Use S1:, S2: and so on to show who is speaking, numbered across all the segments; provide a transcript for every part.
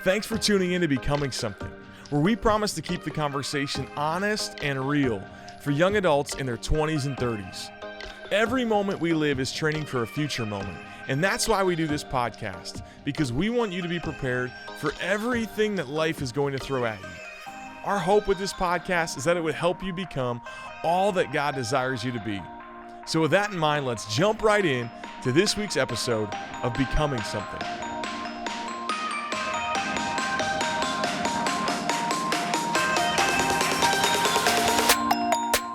S1: Thanks for tuning in to Becoming Something, where we promise to keep the conversation honest and real for young adults in their 20s and 30s. Every moment we live is training for a future moment, and that's why we do this podcast, because we want you to be prepared for everything that life is going to throw at you. Our hope with this podcast is that it would help you become all that God desires you to be. So with that in mind, let's jump right in to this week's episode of Becoming Something.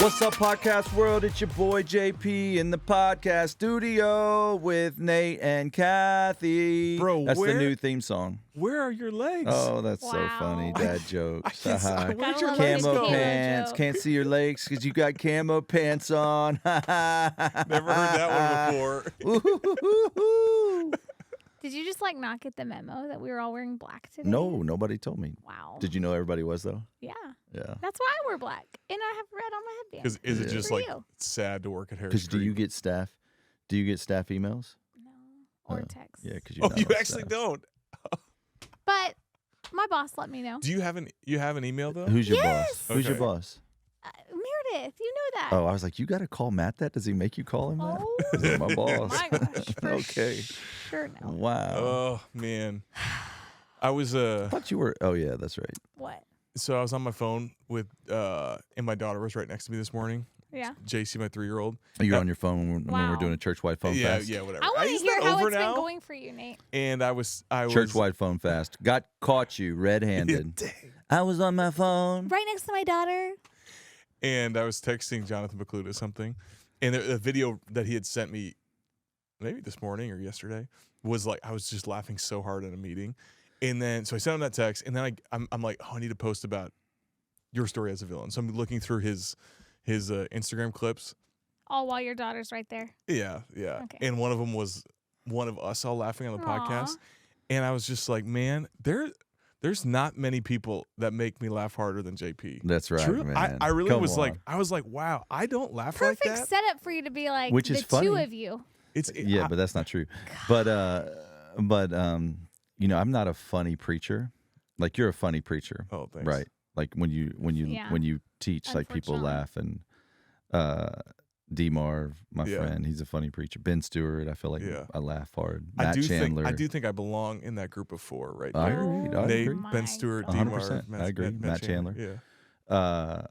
S2: What's up, podcast world? It's your boy JP in the podcast studio with Nate and Kathy.
S1: Bro,
S2: that's the new theme song.
S1: Where are your legs?
S2: Oh, that's so funny. Dad jokes.
S1: Where'd your
S2: Camo
S1: legs go?
S2: pants. Can't see your legs because you got camo pants on.
S1: Never heard that one before.
S3: Did you just not get the memo that we were all wearing black today?
S2: No, nobody told me.
S3: Wow.
S2: Did you know everybody was though?
S3: Yeah.
S2: Yeah.
S3: That's why I wear black, and I have red on my headband.
S1: Is it just
S3: For you.
S1: sad to work at Harris
S2: Because
S1: Street?
S2: do you get staff? Do you get staff emails?
S3: No. Or text.
S2: Yeah, because you're not
S1: you
S2: on
S1: actually
S2: staff.
S1: don't.
S3: But my boss let me know.
S1: Do you have an email though?
S2: Who's your
S3: Yes!
S2: boss? Who's your
S1: Okay.
S2: boss?
S3: Meredith, you know that.
S2: Oh, I was like, you got to call Matt that? Does he make you call him that?
S3: Oh,
S2: He's my boss.
S3: my gosh. For
S2: Okay.
S3: Sure no.
S2: Wow.
S1: Oh man, I was
S2: I thought you were. Oh yeah, that's right.
S3: What?
S1: so I was on my phone with and my daughter was right next to me this morning.
S3: Yeah.
S1: JC, my 3-year-old.
S2: You were on your phone when we
S3: Wow.
S2: were doing a church-wide phone
S1: Yeah,
S2: fast.
S1: yeah, whatever.
S3: I want to
S1: Isn't
S3: hear
S1: that
S3: how
S1: over
S3: it's
S1: now?
S3: been going for you, Nate.
S1: And I was
S2: Church-wide phone fast. Caught you red-handed.
S1: Dang.
S2: I was on my phone.
S3: Right next to my daughter.
S1: And I was texting Jonathan Pokluda something, and the video that he had sent me, maybe this morning or yesterday, was I was just laughing so hard in a meeting, and then so I sent him that text, and then I'm like, oh, I need to post about your story as a villain. So I'm looking through his Instagram clips.
S3: All while your daughter's right there.
S1: Yeah.
S3: Okay.
S1: And one of them was one of us all laughing on the podcast,
S3: Aw.
S1: and I was just like, man, there's not many people that make me laugh harder than JP.
S2: That's right,
S1: True.
S2: man.
S1: I really
S2: Come
S1: was
S2: on.
S1: I was like, wow, I don't laugh
S3: Perfect
S1: like that.
S3: setup for you to be like
S2: Which
S3: the
S2: is funny.
S3: two of you.
S2: Yeah, but that's not true. But I'm not a funny preacher. Like you're a funny preacher.
S1: Oh, thanks.
S2: Right. Like when you teach, like people
S3: Unfortunately.
S2: laugh, and D Marv, my friend, he's a funny preacher. Ben Stewart, I feel like I laugh hard. Matt Chandler.
S1: I do think I belong in that group of four right
S2: I
S1: there.
S2: agree. I
S1: Nate,
S2: agree.
S3: my
S1: Ben Stewart, D
S2: 100%.
S1: Marv,
S2: I agree. Matt Chandler.
S1: Yeah.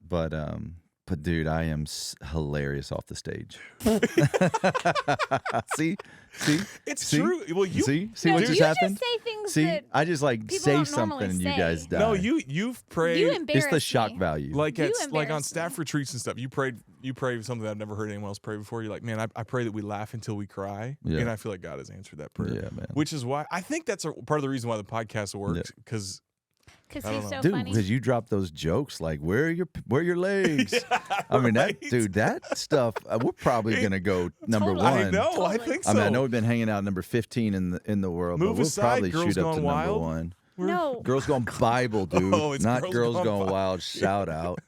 S2: But dude, I am hilarious off the stage. See,
S1: It's
S2: See?
S1: true. Well, you
S2: see
S3: No,
S2: what
S3: you
S2: just happened.
S3: Just say things
S2: See,
S3: that
S2: I just
S3: people
S2: say
S3: don't
S2: something
S3: normally
S2: and you
S3: say.
S2: guys die.
S1: no, you've prayed.
S3: you embarrass
S2: It's the shock
S3: me.
S2: value.
S1: like
S3: You
S1: on
S3: embarrass
S1: staff
S3: me.
S1: retreats and stuff. You prayed something that I've never heard anyone else pray before. You're like, man, I pray that we laugh until we cry,
S2: Yeah.
S1: and I feel like God has answered that prayer.
S2: Yeah, man.
S1: Which is why I think that's part of the reason why the podcast works because
S3: Because
S1: I
S3: he's
S1: don't
S3: so
S1: know.
S2: Dude,
S3: funny.
S2: because you drop those jokes like where are your legs? I mean
S1: right.
S2: that stuff. We're probably gonna go number
S3: Totally.
S2: one.
S1: I know. I
S3: Totally.
S1: think so.
S2: I mean, I know we've been hanging out number 15 in the world,
S1: Move
S2: but we'll
S1: aside,
S2: probably
S1: Girls
S2: shoot up
S1: Gone
S2: to
S1: Wild.
S2: number one.
S3: No.
S2: Girls Gone Bible, dude.
S1: Oh, it's
S2: not
S1: Girls
S2: Girls
S1: Gone
S2: Gone
S1: Bi-
S2: Wild. Shout out,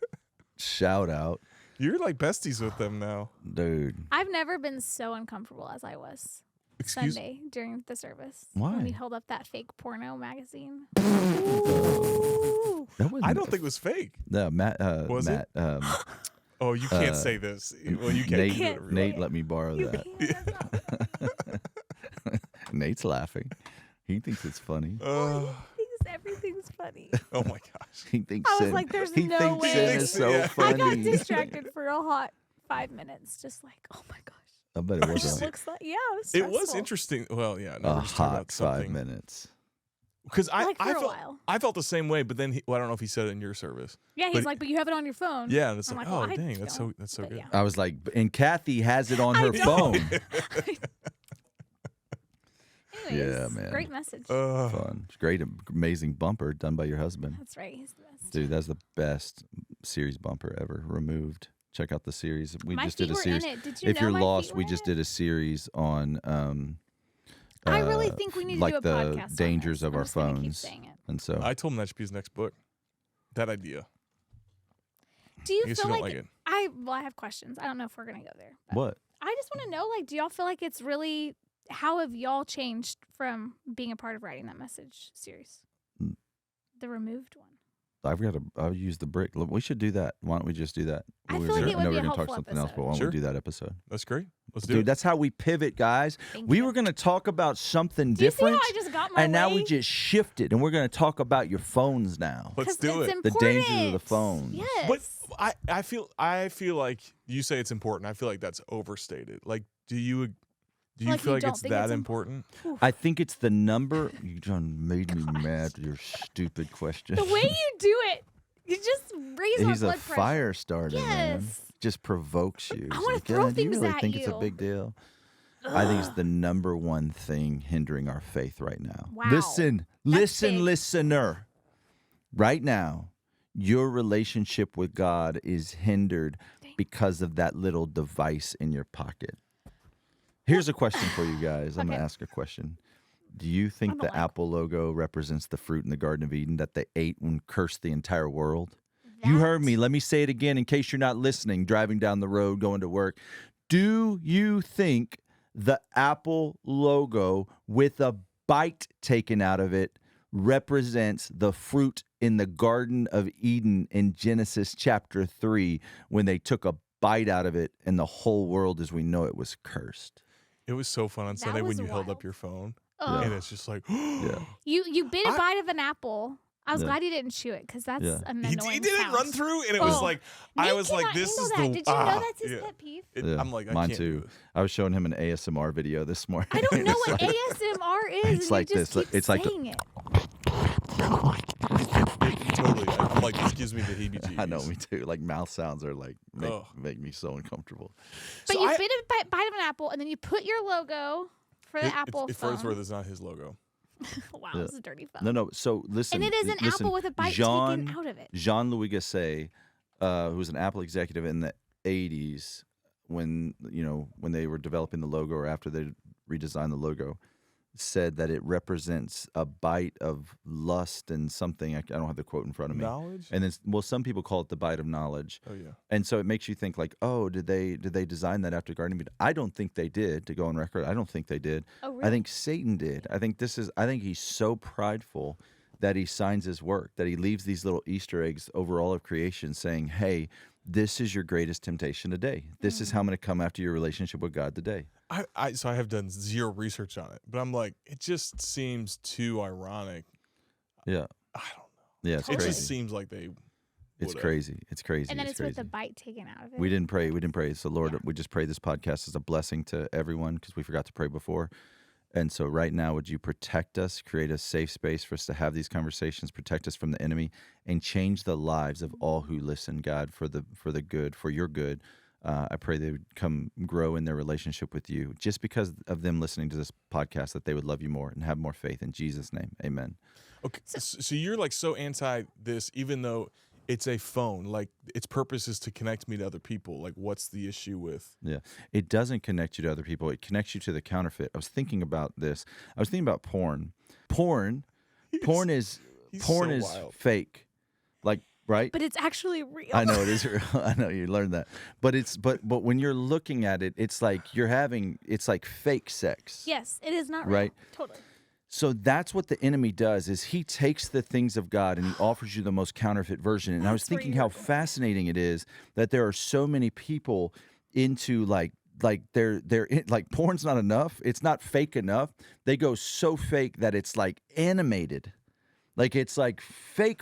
S2: shout out,
S1: You're like besties with them now.
S2: dude.
S3: I've never been so uncomfortable as I was
S1: Excuse
S3: Sunday during the service.
S2: Why?
S3: When we held up that fake porno magazine.
S2: That wasn't
S1: I don't think it was fake.
S2: No, Matt.
S1: Was it?
S2: Matt.
S1: Oh, you can't say this. Well, you can't.
S2: Nate.
S1: do whatever you
S2: Nate,
S1: want.
S2: let me borrow
S3: You
S2: that.
S3: can't. That's not-
S2: Nate's laughing. He thinks it's funny.
S1: Oh
S3: thinks everything's funny.
S1: my gosh.
S2: He thinks
S3: I was
S2: sin,
S3: like, there's
S2: he
S3: no
S2: thinks
S3: way.
S2: sin is so
S1: Yeah.
S3: I got
S2: funny.
S3: distracted for a hot 5 minutes. Just like, oh my gosh.
S2: I bet it
S3: It
S2: was
S3: looks like, yeah, it was
S1: It was
S3: stressful.
S1: interesting. Well, yeah, no,
S2: a
S1: we're just talking
S2: hot
S1: about
S2: 5
S1: something.
S2: minutes.
S1: Because
S3: Like for
S1: I
S3: a
S1: felt
S3: while.
S1: I felt the same way, but then I don't know if he said it in your service.
S3: Yeah, he's
S1: but-
S3: like, but you have it on your phone.
S1: Yeah, and it's
S3: I'm
S1: like,
S3: like, well,
S1: oh
S3: I
S1: dang, that's
S3: don't,
S1: so
S3: but
S1: good.
S3: yeah.
S2: I was like, and Kathy has it on
S3: I
S2: her
S3: know.
S2: phone.
S3: Anyways,
S2: Yeah, man.
S3: great message.
S2: Fun. It's great, amazing bumper done by your husband.
S3: That's right. He's the best.
S2: Dude, that's the best series bumper ever removed. Check out the series. We
S3: My
S2: just did
S3: feet
S2: a
S3: were
S2: series.
S3: in it. Did you
S2: If
S3: know
S2: you're
S3: my feet
S2: lost,
S3: were
S2: we
S3: in
S2: just
S3: it?
S2: did a series on
S3: I really think we need to
S2: like
S3: do a
S2: the
S3: podcast on
S2: dangers
S3: this.
S2: of
S3: I'm
S2: our
S3: just gonna keep
S2: phones.
S3: saying it.
S2: And so
S1: I told him that should be his next book. That idea.
S3: Do you
S1: I guess
S3: feel
S1: you don't
S3: like,
S1: like it.
S3: I have questions. I don't know if we're gonna go there. but
S2: what?
S3: I just want to know, like, do y'all feel like it's really? How have y'all changed from being a part of writing that message series? the removed one.
S2: I'll use the brick. We should do that. Why don't we just do that?
S3: I feel like it would
S2: know
S3: be
S2: we're
S3: a
S2: gonna talk
S3: helpful
S2: something else, but why don't
S1: Sure.
S2: we do that episode?
S1: That's great. Let's do
S2: Dude,
S1: it.
S2: that's how we pivot, guys.
S3: Thank
S2: We
S3: you.
S2: were going to talk about something
S3: Do you see
S2: different.
S3: how I just got my
S2: and now we
S3: way?
S2: just shifted, and we're going to talk about your phones now.
S1: Let's
S3: 'Cause
S1: do
S3: it's
S1: it.
S2: The dangers of the
S3: important.
S2: phones.
S3: Yes.
S1: But I feel like you say it's important. I feel like that's overstated. Like, do you
S3: Like
S1: feel
S3: you
S1: like
S3: don't
S1: it's
S3: think
S1: that
S3: it's
S1: important?
S2: I think it's the number. You done made me mad with your stupid question.
S3: The way you do it, you just raise my
S2: He's a
S3: blood pressure.
S2: fire starter, man.
S3: Yes.
S2: Just provokes you.
S3: I
S2: He's
S3: wanna
S2: like,
S3: throw
S2: "God, do you
S3: things
S2: really
S3: at
S2: think it's a
S3: you."
S2: big deal? I think it's the number one thing hindering our faith right now.
S3: Wow.
S2: Listen,
S3: That's big.
S2: listener. Right now, your relationship with God is hindered because of that little device in your pocket. Here's a question for you guys. I'm going to
S3: Okay.
S2: ask a question. Do you think the Apple logo represents the fruit in the Garden of Eden that they ate and cursed the entire world? You heard me. Let me say it again in case you're not listening, driving down the road, going to work. Do you think the Apple logo with a bite taken out of it represents the fruit in the Garden of Eden in Genesis chapter 3 when they took a bite out of it and the whole world as we know it was cursed?
S1: It was so fun on
S3: That
S1: Sunday when
S3: was
S1: you held
S3: wild.
S1: up your phone,
S3: Ugh.
S1: and it's just like,
S2: Yeah.
S3: You bit a bite of an apple. I was
S2: Yeah.
S3: glad you didn't chew it because that's
S2: Yeah.
S3: an
S1: he
S3: annoying
S1: didn't
S3: sound.
S1: run through, and it was
S3: Oh.
S1: like,
S3: Nate
S1: I was like,
S3: cannot
S1: this
S3: handle
S1: is
S3: that.
S1: the.
S3: Did you know that's his
S1: yeah.
S3: pet peeve?
S2: Yeah,
S1: I'm like, I
S2: mine
S1: can't
S2: too.
S1: do this.
S2: I was showing him an ASMR video this morning.
S3: I don't know
S2: It's
S3: what
S2: like-
S3: ASMR is.
S2: it's
S3: and
S2: like
S3: you just
S2: this.
S3: Keep
S2: It's like-
S3: saying it.
S1: Totally. I'm like, this gives me the heebie-jeebies.
S2: I know, me too. Like mouth sounds are like
S1: Ugh.
S2: make me so uncomfortable.
S3: But
S1: So
S3: you
S1: I-
S3: bit a bite of an apple, and then you put your logo for the Apple
S1: For
S3: phone.
S1: it's worth, it's not his logo.
S3: Wow,
S2: Yeah.
S3: this is a dirty phone.
S2: No. So listen.
S3: And it is an
S2: listen,
S3: apple with a bite
S2: Jean,
S3: taken out of it.
S2: Jean-Louis Gasset, who was an Apple executive in the 80s when they were developing the logo or after they redesigned the logo, said that it represents a bite of lust and something. I don't have the quote in front of me.
S1: Knowledge?
S2: And then, some people call it the bite of knowledge.
S1: Oh, yeah.
S2: And so it makes you think like, oh, did they design that after Garden of Eden? I don't think they did. To go on record, I don't think they did.
S3: Oh, really?
S2: I think Satan did. I think he's so prideful that he signs his work, that he leaves these little Easter eggs over all of creation saying, hey, this is your greatest temptation today. This is how I'm going to come after your relationship with God today.
S1: So I have done zero research on it, but I'm like, it just seems too ironic.
S2: Yeah.
S1: I don't know.
S2: Yeah, it's
S1: It
S2: crazy.
S1: just seems like they.
S2: It's
S1: would've.
S2: crazy. It's crazy.
S3: And then
S2: it's
S3: it's with
S2: crazy.
S3: the bite taken out of it.
S2: We didn't pray. So, Lord,
S3: Yeah.
S2: we just pray this podcast is a blessing to everyone because we forgot to pray before. And so right now, would you protect us, create a safe space for us to have these conversations, protect us from the enemy, and change the lives of all who listen, God, for the good, for your good. I pray they would come grow in their relationship with you just because of them listening to this podcast, that they would love you more and have more faith. In Jesus' name, amen.
S1: Okay, so you're like so anti this, even though it's a phone. Like its purpose is to connect me to other people. Like, what's the issue with?
S2: Yeah. It doesn't connect you to other people. It connects you to the counterfeit. I was thinking about this. I was thinking about porn. Porn is
S1: he's so wild.
S2: fake. Like, right?
S3: But it's actually real.
S2: I know it is real. I know you learned that. But but when you're looking at it, it's like it's like fake sex.
S3: Yes, it is not real.
S2: Right.
S3: Totally.
S2: So that's what the enemy does, is he takes the things of God and he offers you the most counterfeit version. And I was
S3: That's where
S2: thinking
S3: you're
S2: how
S3: going.
S2: fascinating it is that there are so many people into like they're like porn's not enough. It's not fake enough. They go so fake that it's like animated. Like it's like fake,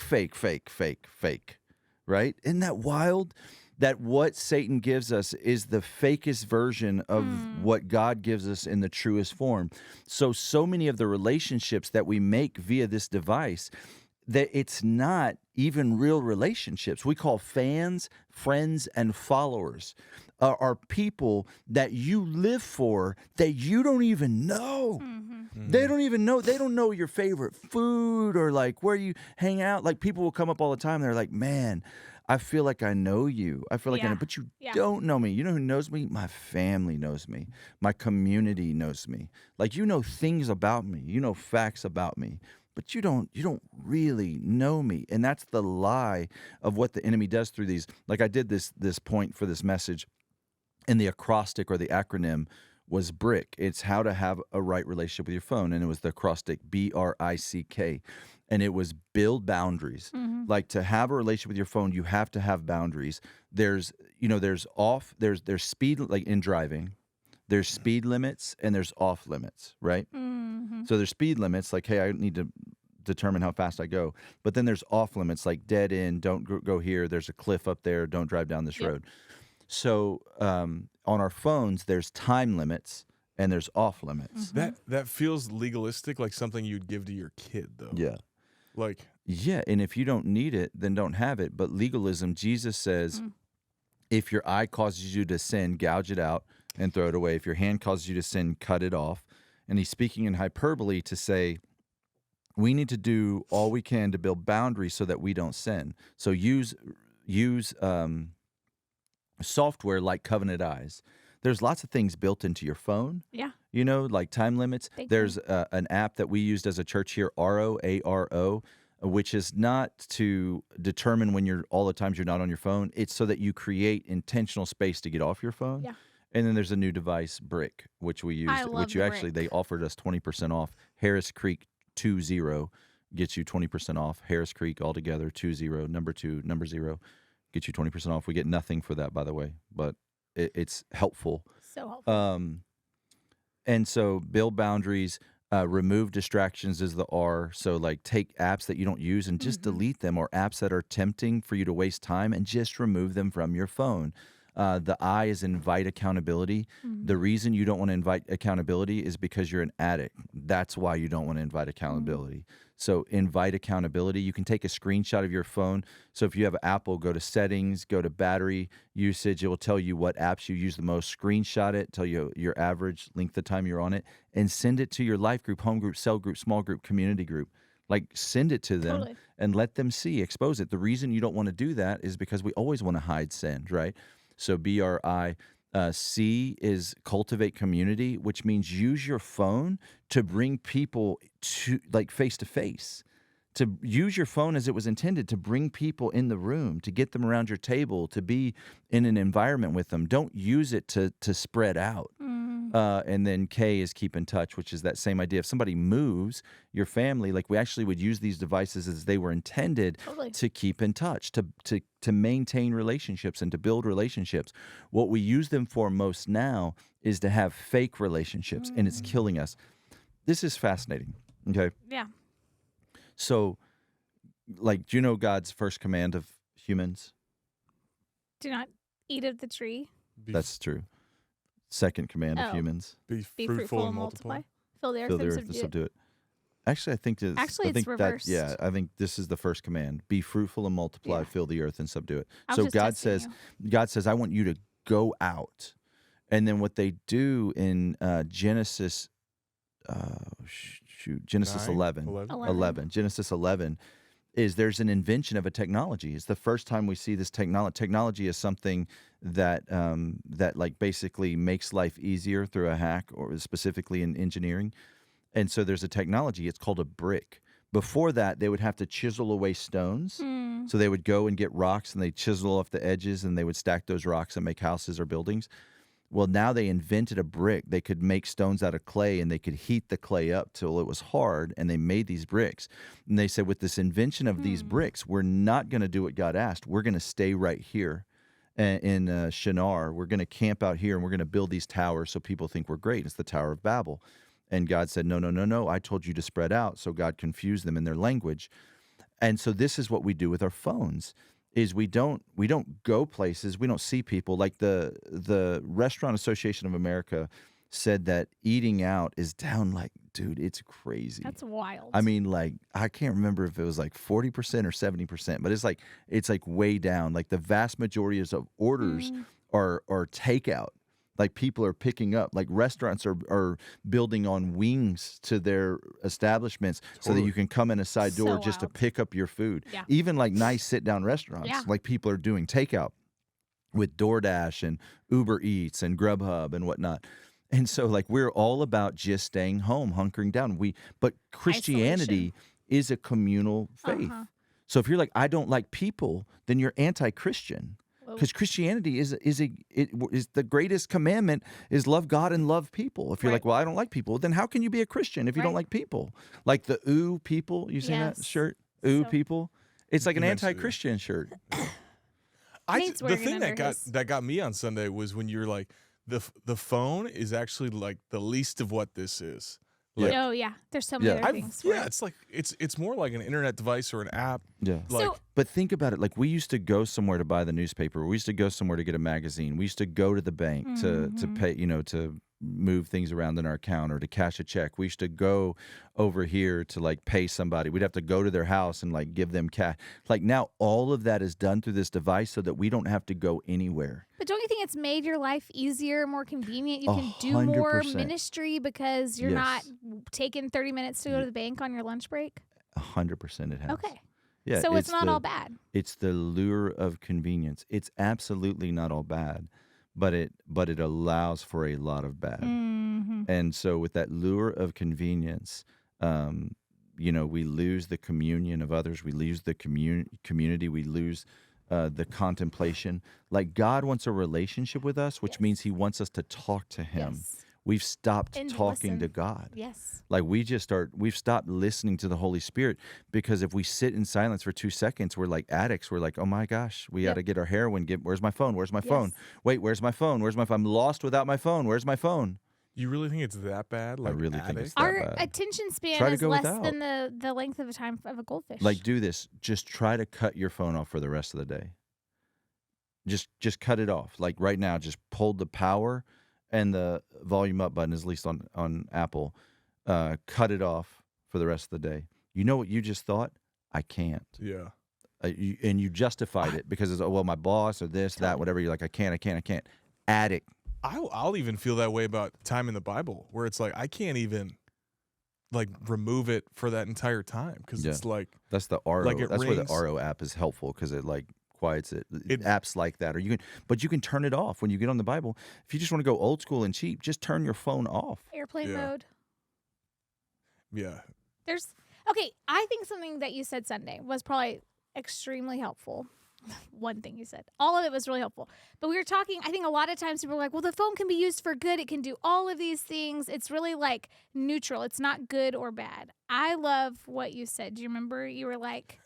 S2: right? Isn't that wild? That what Satan gives us is the fakest version of what God gives us in the truest form. So many of the relationships that we make via this device, that it's not even real relationships. We call fans, friends, and followers are people that you live for that you don't even know. They don't even know. They don't know your favorite food or like where you hang out. Like people will come up all the time. They're like, man, I feel like I know you. I feel like I know,
S3: Yeah.
S2: but you
S3: Yeah.
S2: don't know me. You know who knows me? My family knows me. My community knows me. Like you know things about me. You know facts about me. But you don't really know me. And that's the lie of what the enemy does through these. Like I did this point for this message, and the acrostic or the acronym was BRICK. It's how to have a right relationship with your phone. And it was the acrostic BRICK. and it was build boundaries. Like, to have a relationship with your phone, you have to have boundaries. There's there's speed, like in driving, there's speed limits and there's off limits, right? So there's speed limits, like, hey, I need to determine how fast I go. But then there's off limits, like dead end, don't go here. There's a cliff up there. Don't drive down this road. So on our phones, there's time limits and there's off limits.
S1: That feels legalistic, like something you'd give to your kid, though.
S2: Yeah.
S1: Like,
S2: Yeah, and if you don't need it, then don't have it. But legalism, Jesus says, if your eye causes you to sin, gouge it out and throw it away. If your hand causes you to sin, cut it off. And he's speaking in hyperbole to say, we need to do all we can to build boundaries so that we don't sin. So use software like Covenant Eyes. There's lots of things built into your phone.
S3: Yeah.
S2: Like time limits. There's an app that we used as a church here, ROARO, which is not to determine when you're all the times you're not on your phone. It's so that you create intentional space to get off your phone.
S3: Yeah.
S2: And then there's a new device, Brick, which we used, which you actually, they offered us 20% off. Harris Creek 20 gets you 20% off. Harris Creek altogether 20, number 0 gets you 20% off. We get nothing for that, by the way, but it's helpful.
S3: So helpful.
S2: And so build boundaries, remove distractions is the R. So like take apps that you don't use and just delete them, or apps that are tempting for you to waste time, and just remove them from your phone. The I is invite accountability. The reason you don't want to invite accountability is because you're an addict. That's why you don't want to invite accountability. So invite accountability. You can take a screenshot of your phone. So if you have Apple, go to settings, go to battery usage. It will tell you what apps you use the most. Screenshot it, tell you your average length of time you're on it, and send it to your life group, home group, cell group, small group, community group. Like, send it to them and let them see, expose it. The reason you don't want to do that is because we always want to hide sin, right? So BRI. C is cultivate community, which means use your phone to bring people to, like, face to face. To use your phone as it was intended, to bring people in the room, to get them around your table, to be in an environment with them. Don't use it to spread out. And then K is keep in touch, which is that same idea. If somebody moves, your family, like, we actually would use these devices as they were intended to keep in touch, to maintain relationships and to build relationships. What we use them for most now is to have fake relationships, and it's killing us. This is fascinating, okay?
S3: Yeah.
S2: So, like, do you know God's first command of humans?
S3: Do not eat of the tree.
S2: That's true. Second command of humans.
S1: Be fruitful and multiply.
S3: Fill the earth and subdue it.
S2: Actually, I think
S3: it's reversed.
S2: I think this is the first command. Be fruitful and multiply, fill the earth and subdue it.
S3: So
S2: God says, I want you to go out. And then what they do in Genesis 11. Genesis 11 is there's an invention of a technology. It's the first time we see this technology. Technology is something that like basically makes life easier through a hack, or specifically in engineering. And so there's a technology. It's called a brick. Before that, they would have to chisel away stones. So they would go and get rocks and they chisel off the edges and they would stack those rocks and make houses or buildings. Well, now they invented a brick. They could make stones out of clay, and they could heat the clay up till it was hard, and they made these bricks. And they said, with this invention of these bricks, we're not going to do what God asked. We're going to stay right here in Shinar. We're going to camp out here, and we're going to build these towers so people think we're great. It's the Tower of Babel. And God said, no. I told you to spread out. So God confused them in their language. And so this is what we do with our phones. Is we don't go places, we don't see people. Like the Restaurant Association of America said that eating out is down, like, dude, it's crazy.
S3: That's wild.
S2: I mean, like, I can't remember if it was like 40% or 70%, but it's like way down. Like, the vast majority of orders are takeout. Like, people are picking up, like, restaurants are building on wings to their establishments so that you can come in a side door just to pick up your food.
S3: Yeah.
S2: Even like nice sit-down restaurants, like, people are doing takeout with DoorDash and Uber Eats and Grubhub and whatnot. And so, like, we're all about just staying home, hunkering down. But Christianity is a communal faith. So if you're like, I don't like people, then you're anti-Christian. Because Christianity is the greatest commandment is love God and love people. If you're like, well, I don't like people, then how can you be a Christian if you don't like people? Like the ooh people, you seen that shirt? Ooh people. It's like an anti-Christian shirt.
S1: The thing that got me on Sunday was when you're like, the phone is actually like the least of what this is. Like,
S3: oh yeah, there's so many other things.
S1: Yeah, it's like it's more like an internet device or an app.
S2: Yeah.
S1: Like,
S2: but think about it. Like we used to go somewhere to buy the newspaper. We used to go somewhere to get a magazine. We used to go to the bank to pay, to move things around in our account or to cash a check. We used to go over here to like pay somebody. We'd have to go to their house and like give them cash. Like now all of that is done through this device so that we don't have to go anywhere.
S3: But don't you think it's made your life easier, more convenient? You can do
S2: 100%.
S3: more ministry because you're not taking 30 minutes to go to the bank on your lunch break?
S2: 100% it has.
S3: Okay.
S2: Yeah,
S3: so it's not all bad.
S2: It's the lure of convenience. It's absolutely not all bad, but it allows for a lot of bad.
S3: Mm-hmm.
S2: And so with that lure of convenience, we lose the communion of others. We lose the community. We lose the contemplation. Like God wants a relationship with us, which means he wants us to talk to him.
S3: Yes.
S2: We've stopped
S3: And
S2: talking
S3: listen.
S2: to God.
S3: Yes.
S2: Like we've stopped listening to the Holy Spirit because if we sit in silence for 2 seconds, we're like addicts. We're like, oh my gosh, we got to get our heroin. Where's my phone? Where's my phone? Wait, where's my phone? Where's my phone? I'm lost without my phone. Where's my phone?
S1: you really think it's that bad? Like
S2: I really think it's
S1: addict?
S2: that
S3: Our
S2: bad.
S3: attention span
S2: Try to
S3: is
S2: go
S3: less
S2: without.
S3: than the length of a time of a goldfish.
S2: Like do this. Just try to cut your phone off for the rest of the day. Just cut it off. Like right now, just pull the power and the volume up button, at least on Apple. Cut it off for the rest of the day. You know what you just thought? I can't.
S1: Yeah.
S2: And you justified it because it's, my boss or this, that, whatever. You're like, I can't. Addict.
S1: I'll even feel that way about time in the Bible, where it's like I can't even like remove it for that entire time because it's like
S2: that's the RO.
S1: Like
S2: that's where the
S1: rings.
S2: RO app is helpful because it like quiets it. Apps like that, or you can turn it off when you get on the Bible. If you just want to go old school and cheap, just turn your phone off.
S3: Airplane mode.
S1: Yeah.
S3: I think something that you said Sunday was probably extremely helpful. One thing you said. All of it was really helpful. But we were talking, I think a lot of times people are like, well, the phone can be used for good. It can do all of these things. It's really like neutral. It's not good or bad. I love what you said. Do you remember? You were like,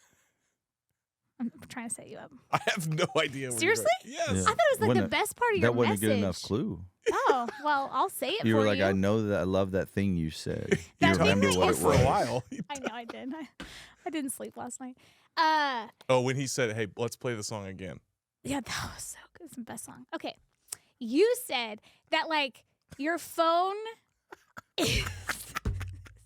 S3: I'm trying to set you up.
S1: I have no idea.
S3: Seriously?
S1: Yes.
S2: Yeah.
S3: I thought it was like the best part of your
S2: That wasn't
S3: message.
S2: a good enough clue.
S3: Oh, well, I'll say it
S2: You
S3: for
S2: were like,
S3: you.
S2: I know that I love that thing you said.
S3: That
S2: You
S3: thing
S2: remember
S3: that
S2: what
S3: you
S2: it
S1: for
S2: was.
S1: a while.
S3: I know I did. I didn't sleep last night.
S1: Oh, when he said, "Hey, let's play the song again."
S3: Yeah, that was so good. It's the best song. Okay. You said that, like, your phone is...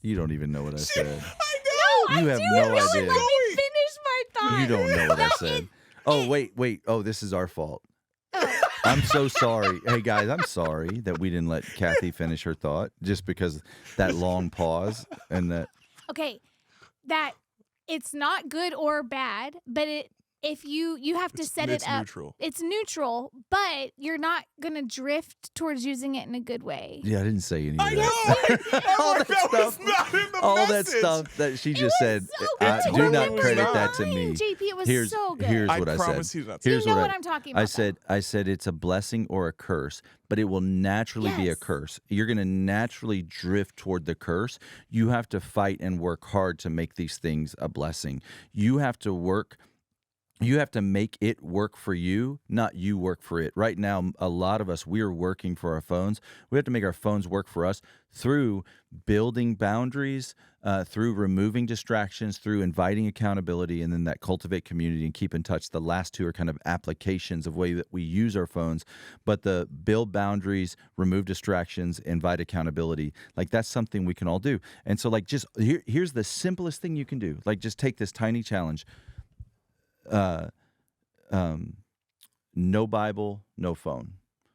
S2: You don't even know what I said.
S3: No,
S2: You
S3: I
S2: have
S3: do.
S2: no
S3: Really,
S2: idea.
S3: let me finish my thought.
S2: You don't know what I
S3: That
S2: said. Oh, wait. Oh, this is our fault. I'm so sorry. Hey, guys, I'm sorry that we didn't let Kathy finish her thought just because that long pause and that.
S3: Okay, that it's not good or bad, but if you have to set it up.
S1: Neutral.
S3: It's neutral, but you're not going to drift towards using it in a good way.
S2: Yeah, I didn't say any of
S1: I
S2: that.
S1: know.
S2: all
S1: that
S2: that
S1: was
S2: stuff.
S1: not in the
S2: All that
S1: message.
S2: stuff that she
S3: It
S2: just
S3: was
S2: said.
S3: so good.
S2: Do
S1: Totally
S2: not
S1: was
S2: credit
S1: not.
S2: that to me.
S3: JP, it was
S2: Here's
S3: so good.
S2: here's
S1: I
S2: what I
S1: promise
S2: said.
S1: you that's
S2: Here's
S3: you know
S2: what
S3: what I'm talking about.
S2: I said it's a blessing or a curse, but it will naturally be a
S3: Yes.
S2: curse. You're going to naturally drift toward the curse. You have to fight and work hard to make these things a blessing. You have to work. You have to make it work for you, not you work for it. Right now, a lot of us, we're working for our phones. We have to make our phones work for us through building boundaries, through removing distractions, through inviting accountability, and then that cultivate community and keep in touch. The last two are kind of applications of way that we use our phones. But the build boundaries, remove distractions, invite accountability, like that's something we can all do. And so like just here's the simplest thing you can do. Like just take this tiny challenge. No Bible, no phone.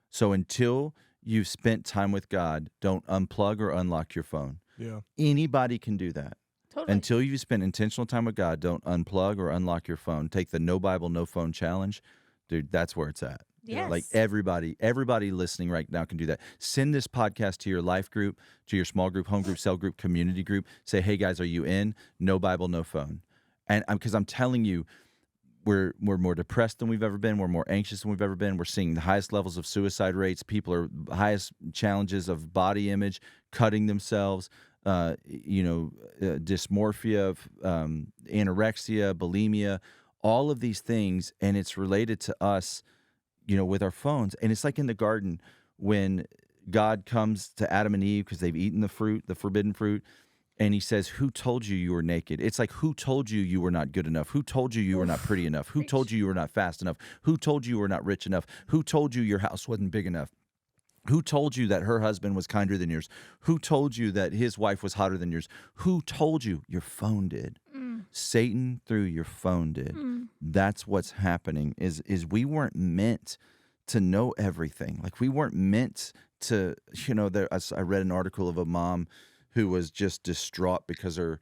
S2: So until you've spent time with God, don't unplug or unlock your phone.
S1: Yeah.
S2: Anybody can do that.
S3: Totally.
S2: Until you've spent intentional time with God, don't unplug or unlock your phone. Take the no Bible, no phone challenge. Dude, that's where it's at.
S3: Yes.
S2: Like everybody listening right now can do that. Send this podcast to your life group, to your small group, home group, cell group, community group. Say, hey guys, are you in? No Bible, no phone. And because I'm telling you, we're more depressed than we've ever been. We're more anxious than we've ever been. We're seeing the highest levels of suicide rates. People are highest challenges of body image, cutting themselves, dysmorphia, anorexia, bulimia, all of these things. And it's related to us, with our phones. And it's like in the garden when God comes to Adam and Eve because they've eaten the fruit, the forbidden fruit. And he says, who told you you were naked? It's like, who told you you were not good enough? Who told you you were not pretty enough? Who told you you were not fast enough? Who told you you were not rich enough? Who told you your house wasn't big enough? Who told you that her husband was kinder than yours? Who told you that his wife was hotter than yours? Who told you? Your phone did. Satan through your phone did. That's what's happening is we weren't meant to know everything. Like we weren't meant to, I read an article of a mom who was just distraught because her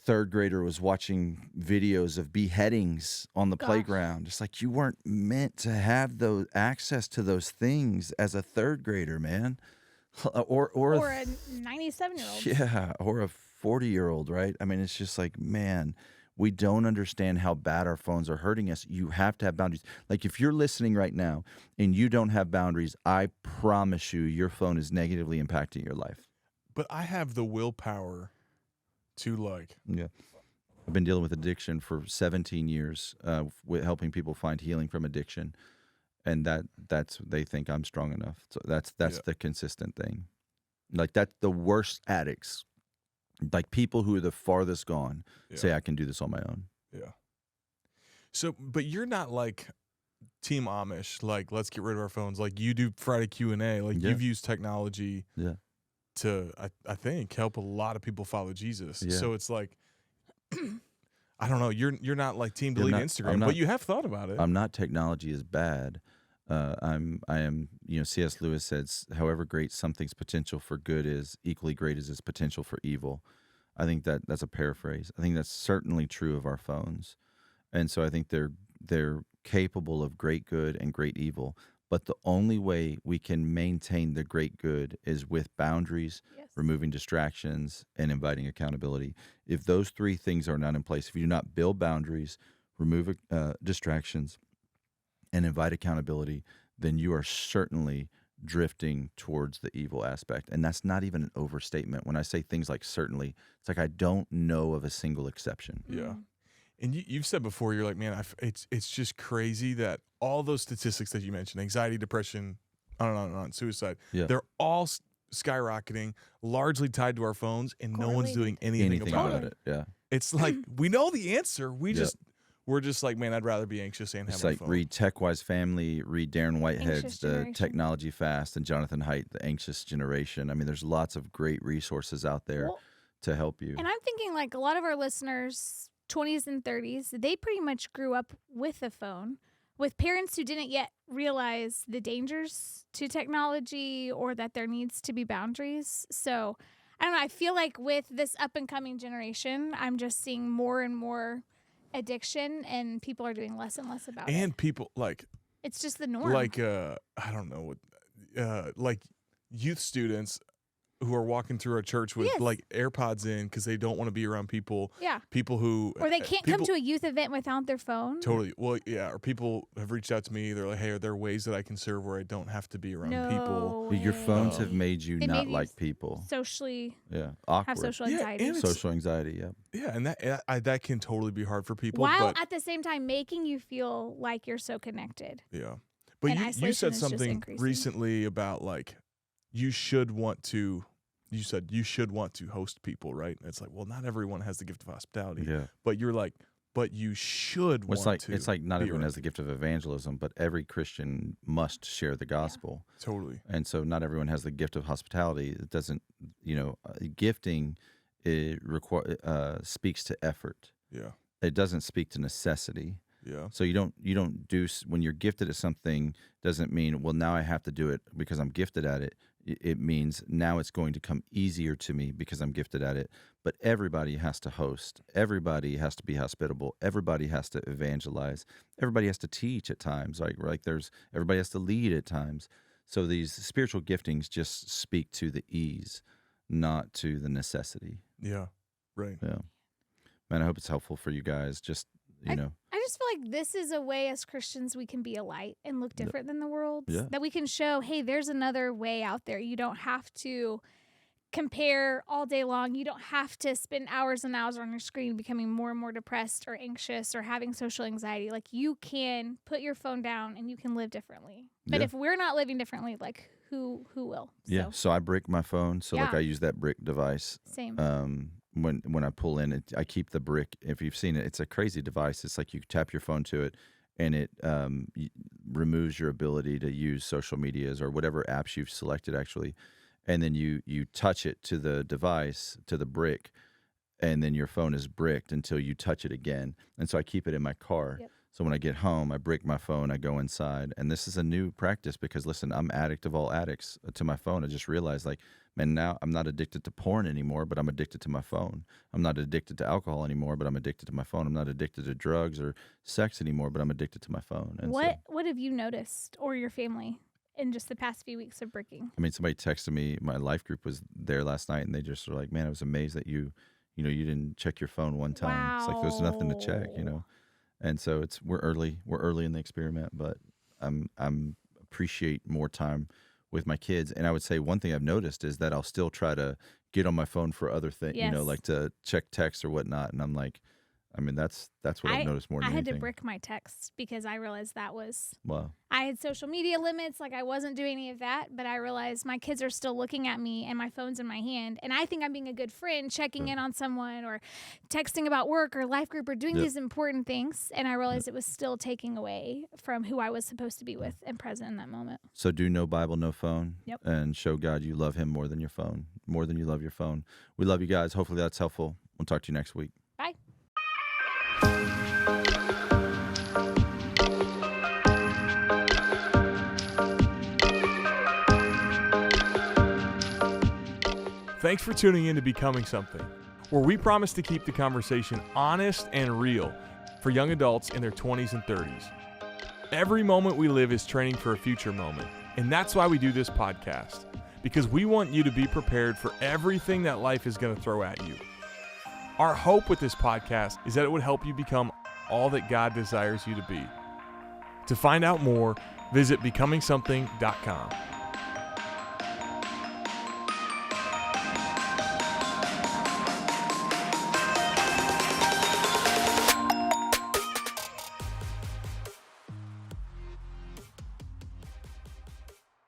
S2: third grader was watching videos of beheadings on the playground. It's like you weren't meant to have those access to those things as a third grader, man. Or
S3: a 97-year-old.
S2: Yeah, or a 40-year-old, right? I mean, it's just like, man, we don't understand how bad our phones are hurting us. You have to have boundaries. Like if you're listening right now and you don't have boundaries, I promise you your phone is negatively impacting your life.
S1: But I have the willpower to
S2: Yeah. I've been dealing with addiction for 17 years, with helping people find healing from addiction. And that's they think I'm strong enough. So that's the consistent thing. Like that's the worst addicts. Like people who are the farthest gone say I can do this on my own.
S1: Yeah. So, but you're not like Team Amish, like let's get rid of our phones. Like you do Friday Q&A. Like you've used technology to, I think, help a lot of people follow Jesus.
S2: Yeah.
S1: So it's like, I don't know. You're not like Team Delete Instagram, but you have thought about it.
S2: I'm not. Technology is bad. I am. C.S. Lewis says, "However great something's potential for good is, equally great is its potential for evil." I think that's a paraphrase. I think that's certainly true of our phones, and so I think they're capable of great good and great evil. But the only way we can maintain the great good is with boundaries, removing distractions, and inviting accountability. If those three things are not in place, if you do not build boundaries, remove distractions, and invite accountability, then you are certainly drifting towards the evil aspect. And that's not even an overstatement. When I say things like certainly, it's like I don't know of a single exception.
S1: Yeah. And you've said before, you're like, man, it's just crazy that all those statistics that you mentioned, anxiety, depression, on, suicide, they're all skyrocketing, largely tied to our phones, and no one's doing anything about it.
S2: Yeah.
S1: It's like, we know the answer. We're just like, man, I'd rather be anxious and have
S2: It's
S1: my
S2: like
S1: phone.
S2: read TechWise Family, read Darren Whitehead's The Technology Fast, and Jonathan Haidt, The Anxious Generation. I mean, there's lots of great resources out there to help you.
S3: And I'm thinking like a lot of our listeners, 20s and 30s, they pretty much grew up with a phone, with parents who didn't yet realize the dangers to technology or that there needs to be boundaries. So, I don't know, I feel like with this up-and-coming generation, I'm just seeing more and more addiction, and people are doing less and less about it.
S1: And people, like...
S3: It's just the norm.
S1: Like, I don't know, like youth students who are walking through our church with like AirPods in because they don't want to be around people. Yeah. People who...
S3: Or they can't come to a youth event without their phone.
S1: Totally. Well, yeah. Or people have reached out to me. They're like, hey, are there ways that I can serve where I don't have to be around people?
S2: Your phones have made you not like people.
S3: Socially.
S2: Yeah. Awkward.
S3: Have social anxiety.
S2: Social anxiety,
S1: Yeah, and that can totally be hard for people.
S3: While at the same time making you feel like you're so connected.
S1: Yeah. But you said something recently about like you should want to host people, right? And it's like, well, not everyone has the gift of hospitality.
S2: Yeah.
S1: But you're like, but you should want to.
S2: It's like not everyone has the gift of evangelism, but every Christian must share the gospel.
S1: Yeah, totally.
S2: And so not everyone has the gift of hospitality. It doesn't, gifting speaks to effort.
S1: Yeah.
S2: It doesn't speak to necessity.
S1: Yeah.
S2: So you don't do, when you're gifted at something, doesn't mean, well, now I have to do it because I'm gifted at it. It means now it's going to come easier to me because I'm gifted at it. But everybody has to host. Everybody has to be hospitable. Everybody has to evangelize. Everybody has to teach at times. Everybody has to lead at times. So these spiritual giftings just speak to the ease, not to the necessity.
S1: Yeah. Right.
S2: Yeah. Man, I hope it's helpful for you guys. Just,
S3: I just feel like this is a way as Christians we can be a light and look different than the world.
S2: Yeah.
S3: That we can show, hey, there's another way out there. You don't have to compare all day long. You don't have to spend hours and hours on your screen becoming more and more depressed or anxious or having social anxiety. Like, you can put your phone down and you can live differently. But if we're not living differently, like, who will?
S2: Yeah. So I brick my phone. So like
S3: Yeah.
S2: I use that brick device.
S3: Same.
S2: When I pull in, I keep the brick. If you've seen it, it's a crazy device. It's like you tap your phone to it, and it removes your ability to use social medias or whatever apps you've selected, actually. And then you touch it to the device, to the brick, and then your phone is bricked until you touch it again. And so I keep it in my car.
S3: Yep.
S2: So when I get home, I brick my phone, I go inside. And this is a new practice because, listen, I'm addict of all addicts to my phone. I just realized, like, man, now I'm not addicted to porn anymore, but I'm addicted to my phone. I'm not addicted to alcohol anymore, but I'm addicted to my phone. I'm not addicted to drugs or sex anymore, but I'm addicted to my phone. And
S3: What have you noticed, or your family, in just the past few weeks of bricking?
S2: I mean, somebody texted me. My life group was there last night, and they just were like, "Man, I was amazed that you didn't check your phone one time. It's like there's nothing to check, And so we're early in the experiment, but I'm appreciate more time with my kids. And I would say one thing I've noticed is that I'll still try to get on my phone for other things,
S3: Yes.
S2: like to check text or whatnot. And I'm like, I mean, that's what I've noticed more than
S3: I had
S2: anything.
S3: to brick my texts because I realized that was
S2: Wow.
S3: I had social media limits. Like, I wasn't doing any of that, but I realized my kids are still looking at me and my phone's in my hand. And I think I'm being a good friend, checking in on someone or texting about work or life group or doing these important things. And I realized it was still taking away from who I was supposed to be with and present in that moment.
S2: So do no Bible, no phone.
S3: Yep.
S2: And show God you love him more than your phone, more than you love your phone. We love you guys. Hopefully that's helpful. We'll talk to you next week.
S3: Bye.
S1: Thanks for tuning in to Becoming Something, where we promise to keep the conversation honest and real for young adults in their 20s and 30s. Every moment we live is training for a future moment, and that's why we do this podcast, because we want you to be prepared for everything that life is going to throw at you. Our hope with this podcast is that it would help you become all that God desires you to be. To find out more, visit becomingsomething.com.